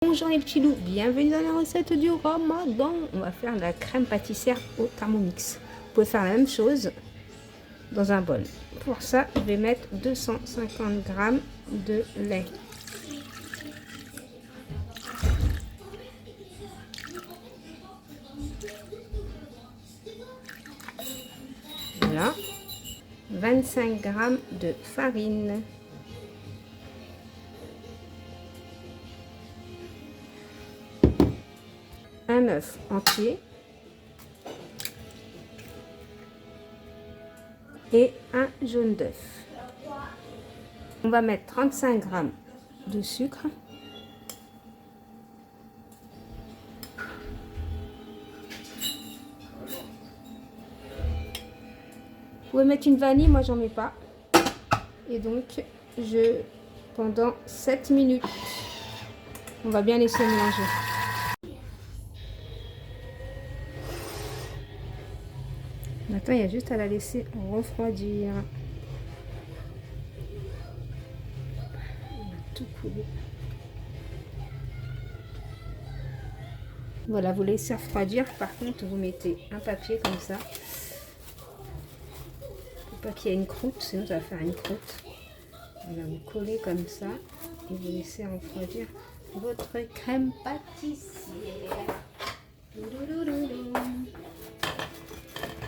Bonjour les petits loups, bienvenue dans la recette du ramadan. On va faire de la crème pâtissière au Thermomix. Vous pouvez faire la même chose dans un bol. Pour ça, je vais mettre 250 g de lait. Voilà. 25 g de farine. Un œuf entier. Et un jaune d'œuf. On va mettre 35 g de sucre. Vous pouvez mettre une vanille, moi j'en mets pas. Et donc, pendant 7 minutes, on va bien laisser mélanger. Maintenant, il y a juste à la laisser refroidir. On va tout couler. Voilà, vous laissez refroidir. Par contre, vous mettez un papier comme ça. Pour pas qu'il y ait une croûte, sinon ça va faire une croûte. Voilà, vous collez comme ça et vous laissez refroidir votre crème pâtissière.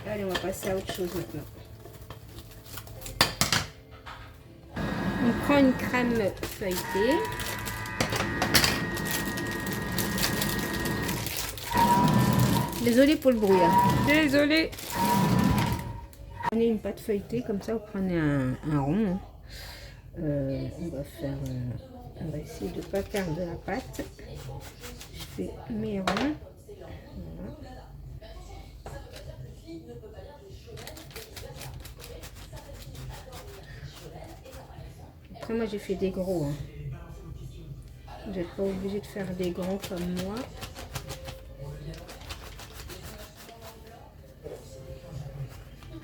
Allez, on va passer à autre chose maintenant. On prend une crème feuilletée. Désolée pour le bruit. Désolée. Prenez une pâte feuilletée, comme ça vous prenez un rond. On va essayer de ne pas perdre de la pâte. Je fais mes ronds. Voilà. Après, moi j'ai fait des gros. Vous n'êtes pas obligé de faire des grands comme moi.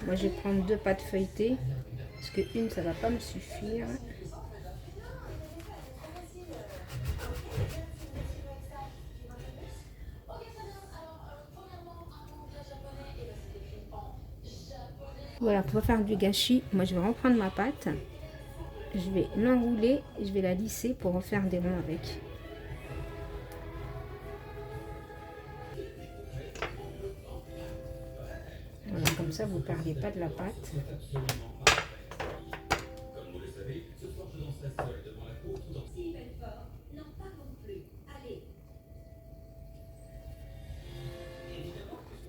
Moi je vais prendre 2 pâtes feuilletées. Parce que une ça va pas me suffire. Voilà, pour faire du gâchis, moi je vais reprendre ma pâte. Je vais l'enrouler et je vais la lisser pour en faire des ronds avec. Voilà, comme ça vous ne perdez pas de la pâte.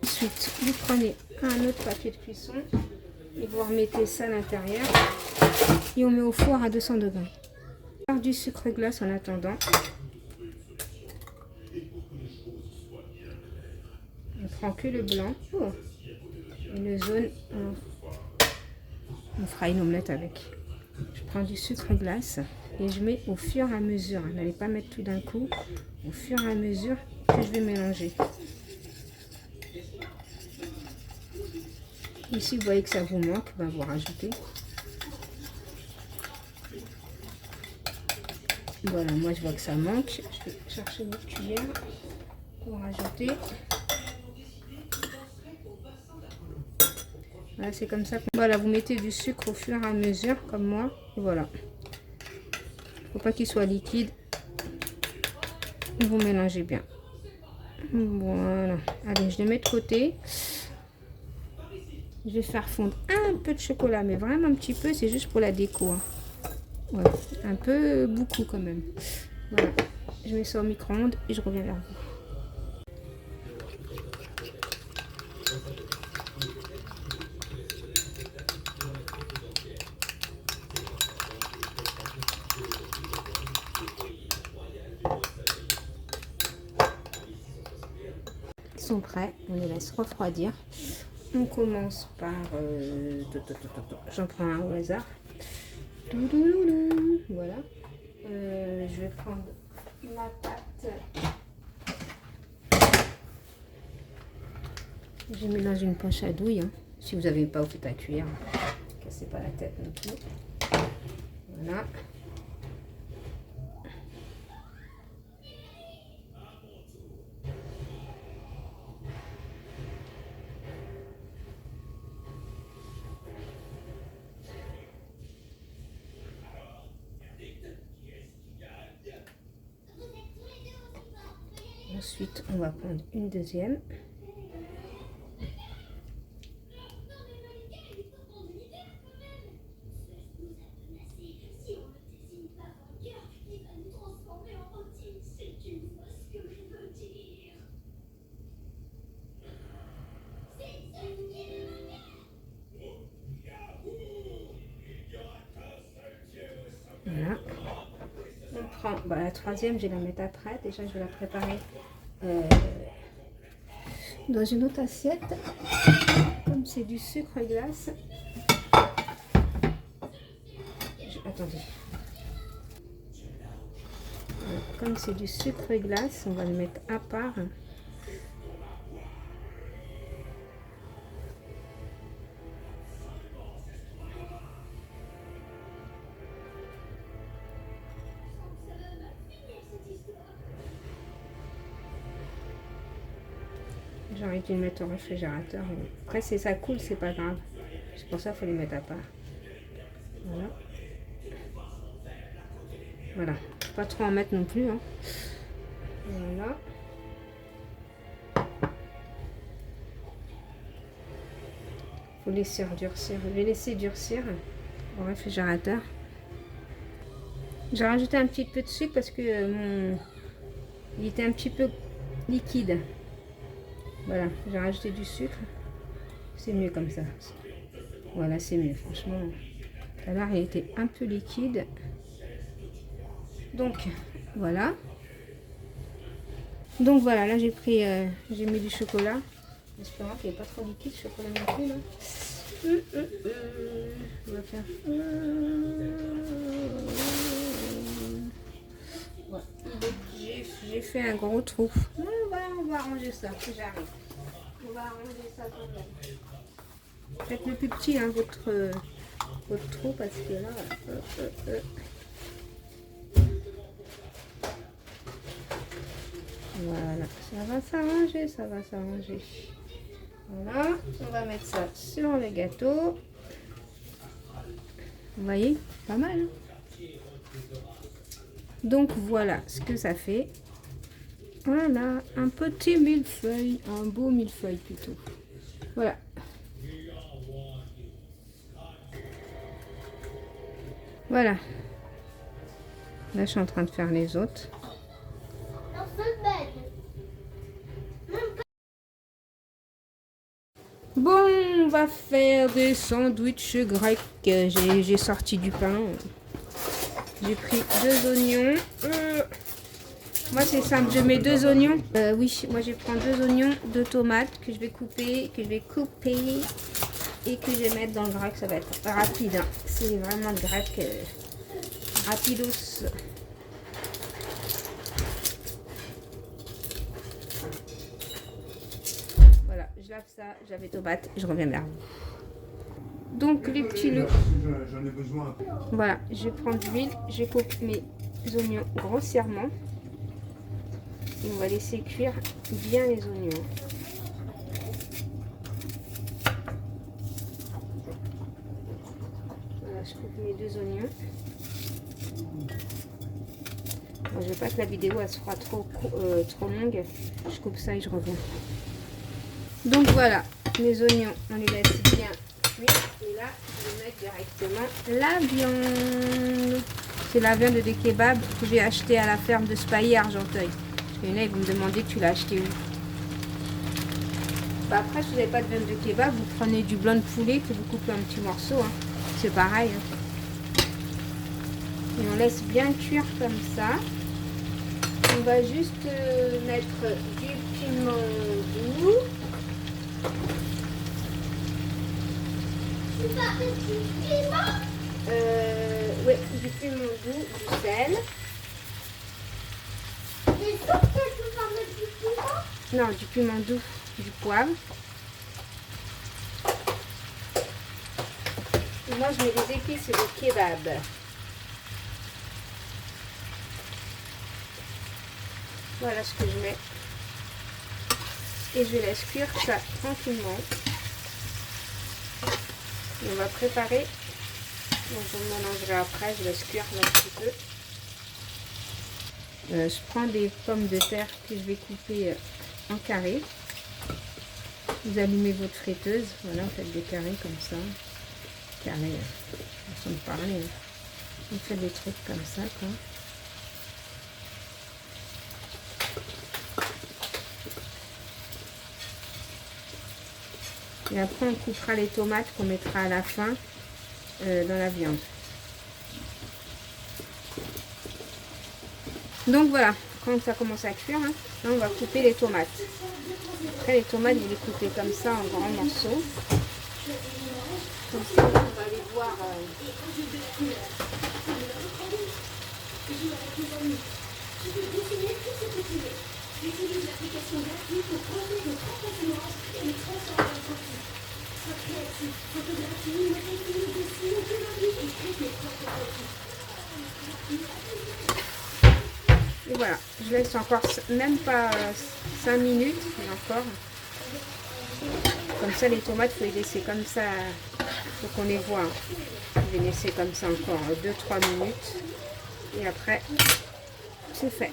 Ensuite, vous prenez un autre papier de cuisson et vous remettez ça à l'intérieur et on met au four à 200 degrés. On va faire du sucre glace en attendant. On prend que le blanc et le jaune, on fera une omelette avec. Je prends du sucre glace et je mets au fur et à mesure. N'allez pas mettre tout d'un coup, au fur et à mesure que je vais mélanger. Ici, vous voyez que ça vous manque, ben vous rajoutez. Voilà, moi je vois que ça manque. Je vais chercher une cuillère pour rajouter. Voilà, c'est comme ça. Voilà, vous mettez du sucre au fur et à mesure, comme moi. Et voilà. Faut pas qu'il soit liquide. Vous mélangez bien. Voilà. Allez, je les mets de côté. Je vais faire fondre un peu de chocolat, mais vraiment un petit peu, c'est juste pour la déco. Hein. Ouais, un peu beaucoup quand même. Voilà, je mets ça au micro-ondes et je reviens vers vous. Ils sont prêts, on les laisse refroidir. On commence par... j'en prends un au hasard. Voilà. Je vais prendre ma pâte. Je mets dans une poche à douille. Hein. Si vous n'avez pas, vous faites à cuire. Ne cassez pas la tête non plus. Voilà. Ensuite, on va prendre une deuxième. Voilà. On prend la troisième, je vais la mettre après. Déjà, je vais la préparer dans une autre assiette. Comme c'est du sucre glace. Attendez. Voilà. Comme c'est du sucre glace, on va le mettre à part. J'aurais dû le mettre au réfrigérateur. Après, si ça coule, c'est pas grave. C'est pour ça qu'il faut les mettre à part. Voilà. Voilà. Pas trop en mettre non plus. Hein. Voilà. Faut laisser durcir. Je vais laisser durcir au réfrigérateur. J'ai rajouté un petit peu de sucre parce que il était un petit peu liquide. Voilà, j'ai rajouté du sucre. C'est mieux comme ça. Voilà, c'est mieux, franchement. Tout à l'heure, il était un peu liquide. Donc, voilà. Donc, voilà, là, j'ai pris, j'ai mis du chocolat. J'espère qu'il n'est pas trop liquide, le chocolat non plus, là. On va faire... Ouais. J'ai fait un gros trou. On va arranger ça, si j'arrive. On va arranger ça quand même. Faites le plus petit, hein, votre trou, parce que là... Voilà, ça va s'arranger, ça va s'arranger. Voilà, on va mettre ça sur le gâteau. Vous voyez, pas mal. Hein. Donc voilà ce que ça fait. Voilà, un petit millefeuille, un beau millefeuille plutôt. Voilà. Voilà. Là, je suis en train de faire les autres. Bon, on va faire des sandwichs grecs. J'ai sorti du pain. J'ai pris 2 oignons. Moi, c'est simple. Je mets 2 oignons. Oui, moi, je prends 2 oignons, 2 tomates que je vais couper, et que je vais mettre dans le grec. Ça va être rapide. Hein. C'est vraiment le grec rapidos. Voilà, je lave ça, je lave les tomates, je reviens vers vous. Donc les petits lots. J'en ai besoin. Voilà, je vais prendre de l'huile, je coupe mes oignons grossièrement. Et on va laisser cuire bien les oignons. Voilà, je coupe mes 2 oignons. Bon, je veux pas que la vidéo elle sera trop longue. Je coupe ça et je reviens. Donc voilà, mes oignons, on les laisse bien cuire. Et là, je vais mettre directement la viande. C'est la viande de kebab que j'ai acheté à la ferme de Spahi à Argenteuil. Parce que là, ils vont me demander tu l'as acheté où. Bah après, si vous n'avez pas de viande de kebab, vous prenez du blanc de poulet que vous coupez en petits morceaux. Hein. C'est pareil. Hein. Et on laisse bien cuire comme ça. On va juste mettre du piment doux. Tu vas mettre du piment? Oui, du piment doux, du sel. T'es sûr que tu vas mettre du piment? Non, du piment doux, du poivre. Et moi, je mets des épices de kebab. Voilà ce que je mets. Et je laisse cuire ça tranquillement. Et on va préparer. Donc je le mélangerai après, je laisse cuire un petit peu. Je prends des pommes de terre que je vais couper en carrés. Vous allumez votre friteuse, voilà, vous faites des carrés comme ça. Carrés, façon de parler. Hein. Vous faites des trucs comme ça, quoi. Et après, on coupera les tomates qu'on mettra à la fin dans la viande. Donc voilà, quand ça commence à cuire, hein, là on va couper les tomates. Après les tomates, je vais les couper comme ça en grands morceaux. Comme ça, on va les voir. Et voilà, je laisse encore même pas 5 minutes, mais encore. Comme ça, les tomates, il faut les laisser comme ça, il faut qu'on les voit. Je vais laisser comme ça encore 2-3 minutes. Et après, c'est fait.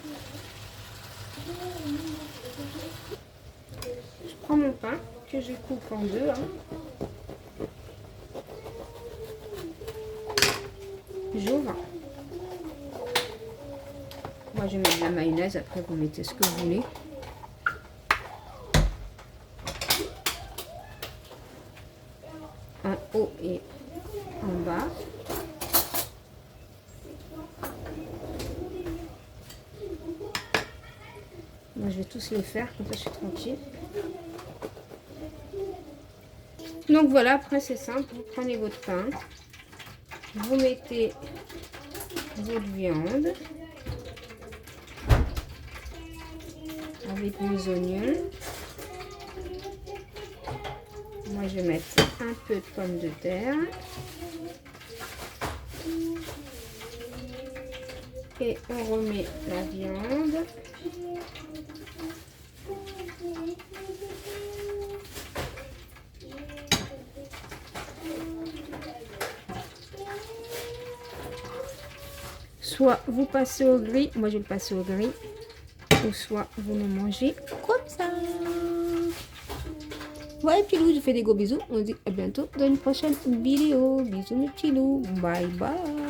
Je prends mon pain que je coupe en deux. Hein. J'ouvre. Moi, je mets de la mayonnaise. Après, vous mettez ce que vous voulez. En haut et en bas. Moi, je vais tous les faire. Comme ça, je suis tranquille. Donc, voilà. Après, c'est simple. Vous prenez votre pain. Vous mettez votre viande. Avec mes oignons. Moi, je vais mettre un peu de pommes de terre. Et on remet la viande. Soit vous passez au gris, moi je vais le passer au gris. Ou soit vous le mangez comme ça. Voilà, petits loups, je vous fais des gros bisous. On se dit à bientôt dans une prochaine vidéo. Bisous mes petits loups. Bye bye.